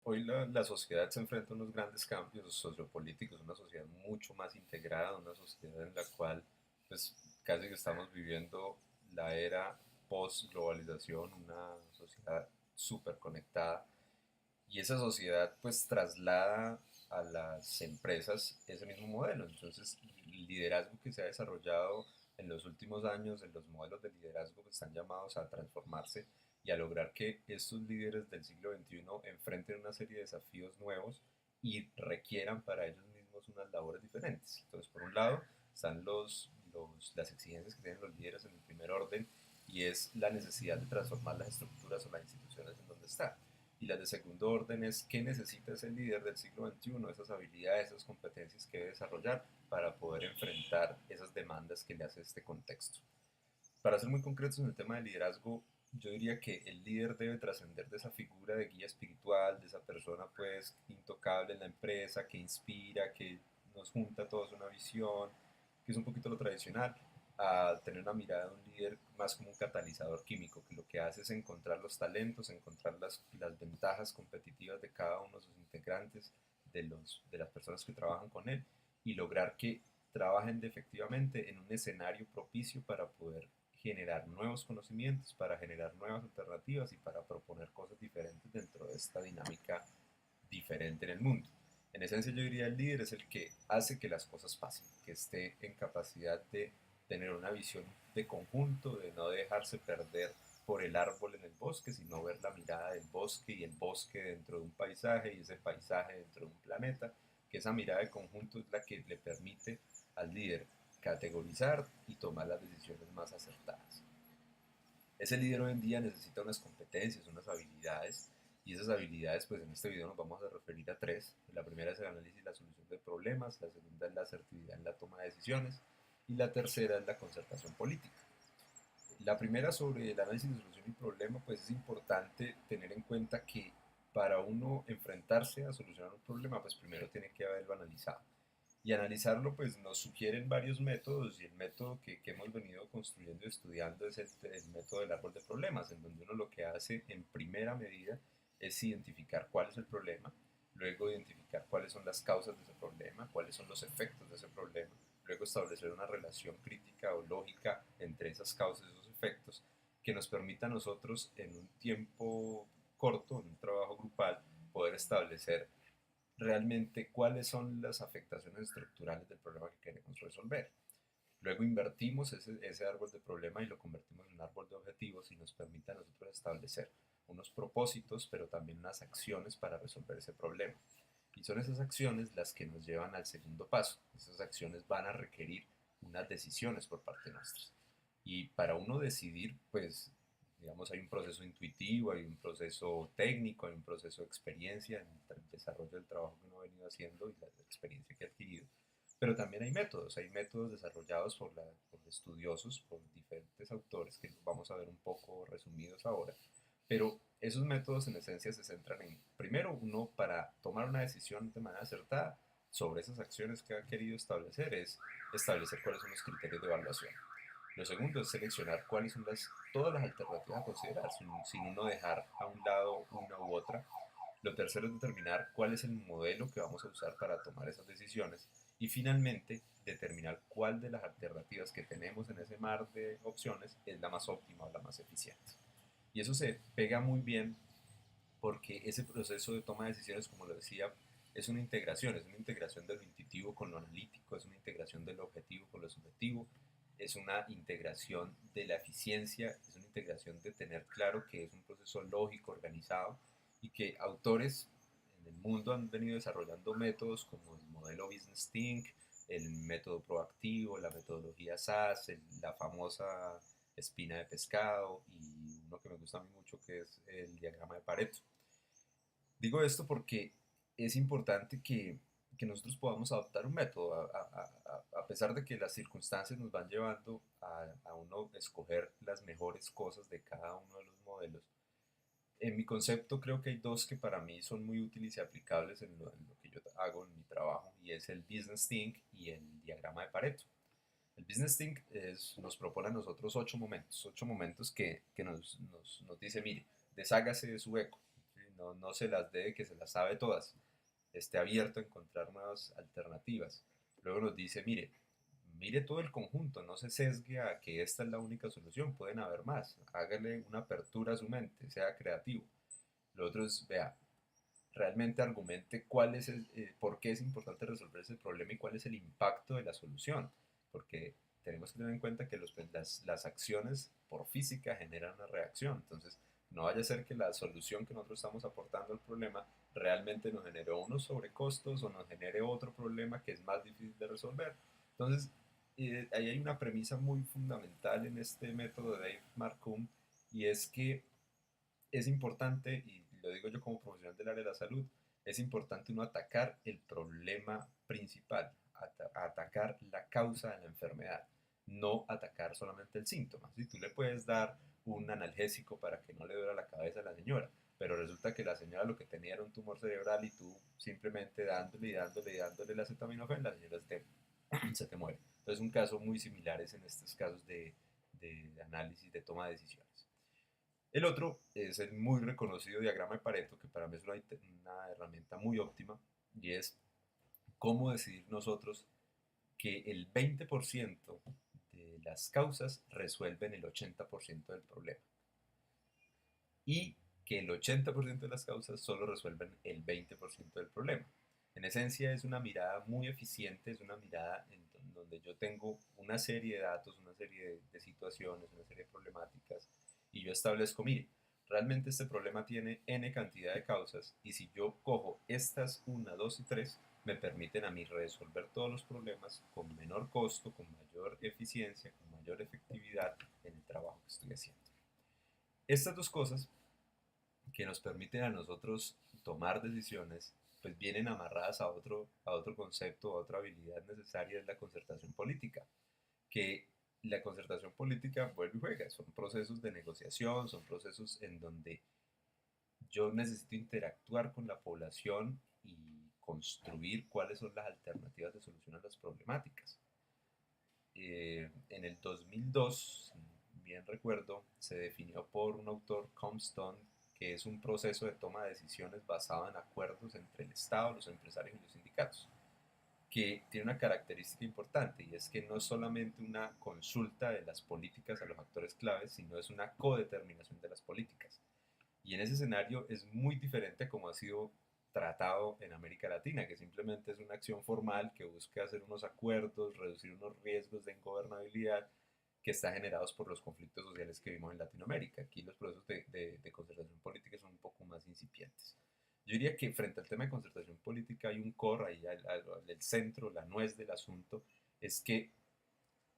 Hoy la sociedad se enfrenta a unos grandes cambios sociopolíticos, una sociedad mucho más integrada, una sociedad en la cual pues casi que estamos viviendo la era post-globalización, una sociedad súper conectada y esa sociedad pues traslada a las empresas ese mismo modelo. Entonces el liderazgo que se ha desarrollado en los últimos años, en los modelos de liderazgo pues, están llamados a transformarse y a lograr que estos líderes del siglo XXI enfrenten una serie de desafíos nuevos y requieran para ellos mismos unas labores diferentes. Entonces, por un lado, están las exigencias que tienen los líderes en el primer orden y es la necesidad de transformar las estructuras o las instituciones en donde están. Y las de segundo orden es qué necesita ese líder del siglo XXI, esas habilidades, esas competencias que debe desarrollar para poder enfrentar esas demandas que le hace este contexto. Para ser muy concretos en el tema de liderazgo, yo diría que el líder debe trascender de esa figura de guía espiritual, de esa persona pues intocable en la empresa, que inspira, que nos junta a todos una visión, que es un poquito lo tradicional, a tener una mirada de un líder más como un catalizador químico, que lo que hace es encontrar los talentos, encontrar las ventajas competitivas de cada uno de sus integrantes, de las personas que trabajan con él, y lograr que trabajen efectivamente en un escenario propicio para poder generar nuevos conocimientos, para generar nuevas alternativas y para proponer cosas diferentes dentro de esta dinámica diferente en el mundo. En esencia yo diría el líder es el que hace que las cosas pasen, que esté en capacidad de tener una visión de conjunto, de no dejarse perder por el árbol en el bosque, sino ver la mirada del bosque y el bosque dentro de un paisaje y ese paisaje dentro de un planeta, que esa mirada de conjunto es la que le permite al líder categorizar y tomar las decisiones más acertadas. Ese líder hoy en día necesita unas competencias, unas habilidades, y esas habilidades, pues en este video nos vamos a referir a tres. La primera es el análisis y la solución de problemas, la segunda es la asertividad en la toma de decisiones, y la tercera es la concertación política. La primera sobre el análisis de solución y problema, pues es importante tener en cuenta que para uno enfrentarse a solucionar un problema, pues primero tiene que haberlo analizado. Y analizarlo, pues nos sugieren varios métodos y el método que hemos venido construyendo y estudiando es el método del árbol de problemas, en donde uno lo que hace en primera medida es identificar cuál es el problema, luego identificar cuáles son las causas de ese problema, cuáles son los efectos de ese problema, luego establecer una relación crítica o lógica entre esas causas y esos efectos que nos permita a nosotros en un tiempo corto, en un trabajo grupal, poder establecer realmente cuáles son las afectaciones estructurales del problema que queremos resolver. Luego invertimos ese árbol de problema y lo convertimos en un árbol de objetivos y nos permite a nosotros establecer unos propósitos, pero también unas acciones para resolver ese problema. Y son esas acciones las que nos llevan al segundo paso. Esas acciones van a requerir unas decisiones por parte nuestra. Y para uno decidir, pues, digamos, hay un proceso intuitivo, hay un proceso técnico, hay un proceso de experiencia en el desarrollo del trabajo que uno ha venido haciendo y la experiencia que ha adquirido. Pero también hay métodos desarrollados por estudiosos, por diferentes autores, que los vamos a ver un poco resumidos ahora. Pero esos métodos en esencia se centran en, primero, uno para tomar una decisión de manera acertada sobre esas acciones que ha querido establecer, es establecer cuáles son los criterios de evaluación. Lo segundo es seleccionar cuáles son todas las alternativas a considerar, sin uno dejar a un lado una u otra. Lo tercero es determinar cuál es el modelo que vamos a usar para tomar esas decisiones. Y finalmente, determinar cuál de las alternativas que tenemos en ese mar de opciones es la más óptima o la más eficiente. Y eso se pega muy bien porque ese proceso de toma de decisiones, como lo decía, es una integración de lo intuitivo con lo analítico, es una integración de lo objetivo con lo subjetivo, es una integración de la eficiencia, es una integración de tener claro que es un proceso lógico, organizado y que autores en el mundo han venido desarrollando métodos como el modelo Business Think, el método proactivo, la metodología SAS, la famosa espina de pescado y uno que me gusta a mí mucho que es el diagrama de Pareto. Digo esto porque es importante que nosotros podamos adoptar un método, a pesar de que las circunstancias nos van llevando a uno escoger las mejores cosas de cada uno de los modelos. En mi concepto creo que hay dos que para mí son muy útiles y aplicables en lo que yo hago en mi trabajo y es el Business Think y el diagrama de Pareto. El Business Think nos propone a nosotros ocho momentos que nos dice, mire, deshágase de su eco, ¿sí? no se las dé, que se las sabe todas, esté abierto a encontrar nuevas alternativas. Luego nos dice, mire todo el conjunto, no se sesgue a que esta es la única solución, pueden haber más, hágale una apertura a su mente, sea creativo. Lo otro es, vea, realmente argumente por qué es importante resolver ese problema y cuál es el impacto de la solución, porque tenemos que tener en cuenta que las acciones por física generan una reacción, entonces no vaya a ser que la solución que nosotros estamos aportando al problema realmente nos genere unos sobrecostos o nos genere otro problema que es más difícil de resolver. Entonces, ahí hay una premisa muy fundamental en este método de Dave Marcum, y es que es importante, y lo digo yo como profesional del área de la salud, es importante no atacar el problema principal, atacar la causa de la enfermedad, no atacar solamente el síntoma. Si tú le puedes dar un analgésico para que no le duela la cabeza a la señora, pero resulta que la señora lo que tenía era un tumor cerebral y tú simplemente dándole y dándole y dándole la acetaminofén, la señora se te muere. Entonces, un caso muy similar es en estos casos de análisis, de toma de decisiones. El otro es el muy reconocido diagrama de Pareto, que para mí es una herramienta muy óptima, y es cómo decidir nosotros que el 20% de las causas resuelven el 80% del problema y que el 80% de las causas solo resuelven el 20% del problema. En esencia es una mirada muy eficiente, es una mirada en donde yo tengo una serie de datos, una serie de situaciones, una serie de problemáticas, y yo establezco, mire, realmente este problema tiene n cantidad de causas, y si yo cojo estas 1, 2 y 3, me permiten a mí resolver todos los problemas con menor costo, con mayor eficiencia, con mayor efectividad en el trabajo que estoy haciendo. Estas dos cosas que nos permiten a nosotros tomar decisiones, pues vienen amarradas a otro concepto, a otra habilidad necesaria, es la concertación política, que la concertación política vuelve y juega, son procesos de negociación, son procesos en donde yo necesito interactuar con la población y construir cuáles son las alternativas de solución a las problemáticas. En el 2002, si bien recuerdo, se definió por un autor, Comstone, que es un proceso de toma de decisiones basado en acuerdos entre el Estado, los empresarios y los sindicatos, que tiene una característica importante, y es que no es solamente una consulta de las políticas a los actores claves, sino es una codeterminación de las políticas. Y en ese escenario es muy diferente a como ha sido tratado en América Latina, que simplemente es una acción formal que busca hacer unos acuerdos, reducir unos riesgos de ingobernabilidad que están generados por los conflictos sociales que vimos en Latinoamérica. Aquí los procesos de concertación política son un poco más incipientes. Yo diría que frente al tema de concertación política hay un core ahí, el centro, la nuez del asunto, es que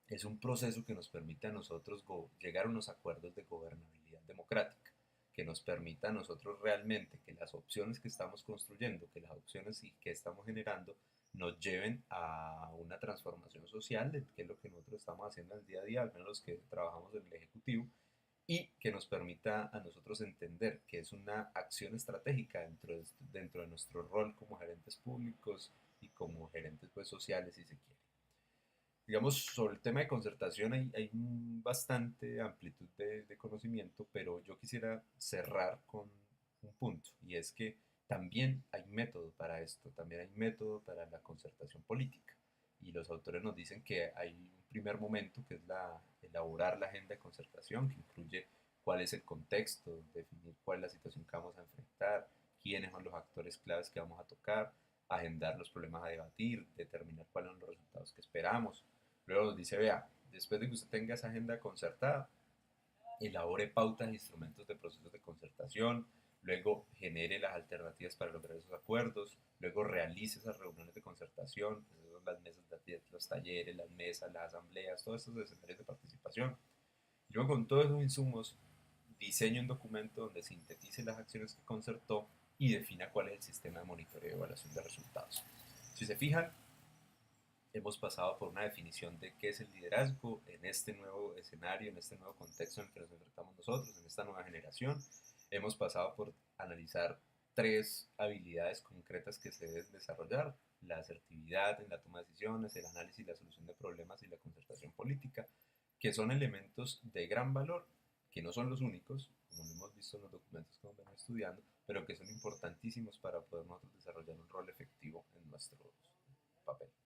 es un proceso que nos permite a nosotros llegar a unos acuerdos de gobernabilidad democrática, que nos permita a nosotros realmente que las opciones que estamos construyendo, que las opciones que estamos generando, nos lleven a una transformación social, que es lo que nosotros estamos haciendo en el día a día, al menos los que trabajamos en el Ejecutivo, y que nos permita a nosotros entender que es una acción estratégica dentro de nuestro rol como gerentes públicos y como gerentes pues, sociales, si se quiere. Digamos, sobre el tema de concertación hay bastante amplitud de conocimiento, pero yo quisiera cerrar con un punto, y es que también hay método para esto, también hay método para la concertación política. Y los autores nos dicen que hay un primer momento, que es elaborar la agenda de concertación, que incluye cuál es el contexto, definir cuál es la situación que vamos a enfrentar, quiénes son los actores claves que vamos a tocar, agendar los problemas a debatir, determinar cuáles son los resultados que esperamos. Luego nos dice, vea, después de que usted tenga esa agenda concertada, elabore pautas e instrumentos de procesos de concertación, luego genere las alternativas para lograr esos acuerdos, luego realice esas reuniones de concertación, pues las mesas, los talleres, las mesas, las asambleas, todos estos escenarios de participación. Y luego con todos esos insumos, diseñe un documento donde sintetice las acciones que concertó y defina cuál es el sistema de monitoreo y evaluación de resultados. Si se fijan, hemos pasado por una definición de qué es el liderazgo en este nuevo escenario, en este nuevo contexto en el que nos enfrentamos nosotros, en esta nueva generación. Hemos pasado por analizar tres habilidades concretas que se deben desarrollar: la asertividad en la toma de decisiones, el análisis y la solución de problemas y la concertación política, que son elementos de gran valor, que no son los únicos. como lo hemos visto en los documentos que hemos venido estudiando, pero que son importantísimos para poder nosotros desarrollar un rol efectivo en nuestro